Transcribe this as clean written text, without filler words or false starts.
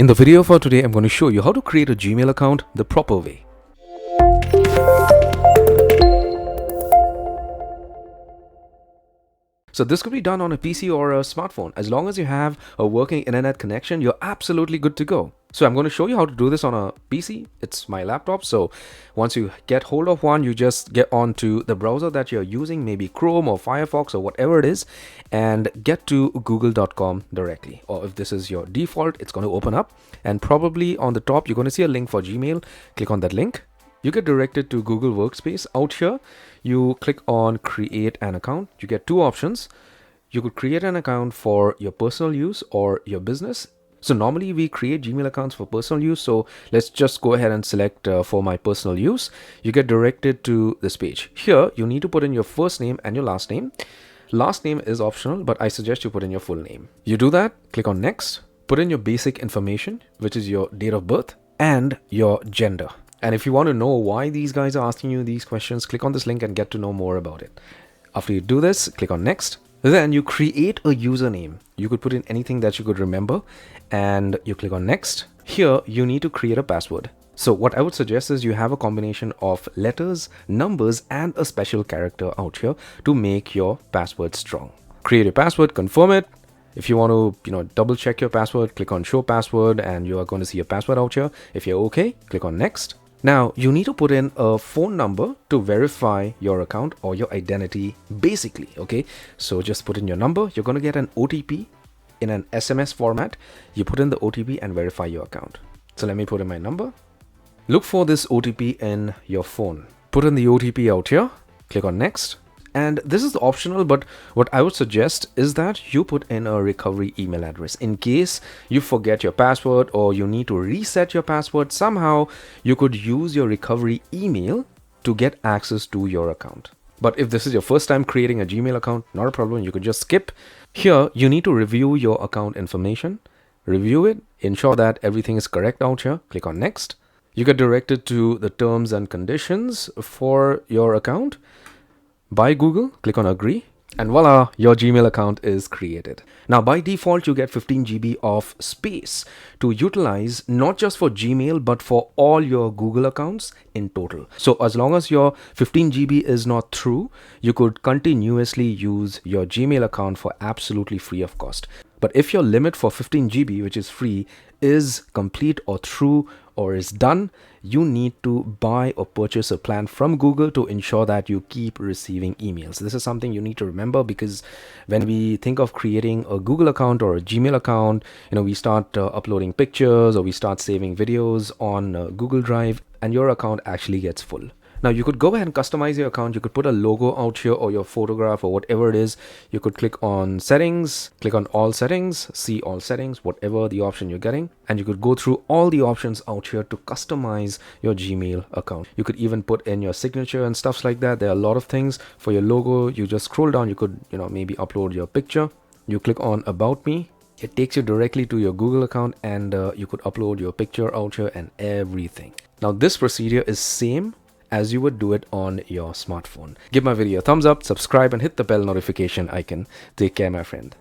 In the video for today, I'm going to show you how to create a Gmail account the proper way. So this could be done on a PC or a smartphone. As long as you have a working internet connection, you're absolutely good to go. So I'm going to show you how to do this on a PC. It's my laptop. So once you get hold of one, you just get onto the browser that you're using, maybe Chrome or Firefox or whatever it is, and get to google.com directly. Or if this is your default, it's going to open up, and probably on the top, you're going to see a link for Gmail. Click on that link. You get directed to Google Workspace. Out here, you click on create an account. You get two options. You could create an account for your personal use or your business. So normally we create Gmail accounts for personal use. So let's just go ahead and select for my personal use. You get directed to this page. Here, you need to put in your first name and your last name. Last name is optional, but I suggest you put in your full name. You do that, click on next, put in your basic information, which is your date of birth and your gender. And if you want to know why these guys are asking you these questions, click on this link and get to know more about it. After you do this, click on next. Then you create a username. You could put in anything that you could remember and you click on next. Here, you need to create a password. So what I would suggest is you have a combination of letters, numbers, and a special character out here to make your password strong. Create your password, confirm it. If you want to, double check your password, click on show password and you are going to see your password out here. If you're okay, click on next. Now, you need to put in a phone number to verify your account or your identity, basically, okay? So just put in your number. You're going to get an OTP in an SMS format. You put in the OTP and verify your account. So let me put in my number. Look for this OTP in your phone. Put in the OTP out here. Click on next. And this is optional, but what I would suggest is that you put in a recovery email address. In case you forget your password or you need to reset your password, somehow you could use your recovery email to get access to your account. But if this is your first time creating a Gmail account, not a problem. You could just skip. Here, you need to review your account information. Review it. Ensure that everything is correct out here. Click on next. You get directed to the terms and conditions for your account. By Google, click on agree, and voila, your Gmail account is created. Now, by default, you get 15 GB of space to utilize not just for Gmail, but for all your Google accounts in total. So as long as your 15 GB is not through, you could continuously use your Gmail account for absolutely free of cost. But if your limit for 15 GB, which is free, is complete or through or is done, you need to buy or purchase a plan from Google to ensure that you keep receiving emails. This is something you need to remember, because when we think of creating a Google account or a Gmail account, we start uploading pictures or we start saving videos on Google Drive, and your account actually gets full. Now, you could go ahead and customize your account. You could put a logo out here or your photograph or whatever it is. You could click on settings, click on all settings, see all settings, whatever the option you're getting. And you could go through all the options out here to customize your Gmail account. You could even put in your signature and stuff like that. There are a lot of things. For your logo, you just scroll down. You could, maybe upload your picture. You click on About Me. It takes you directly to your Google account, and you could upload your picture out here and everything. Now, this procedure is same as you would do it on your smartphone. Give my video a thumbs up, subscribe, and hit the bell notification icon. Take care, my friend.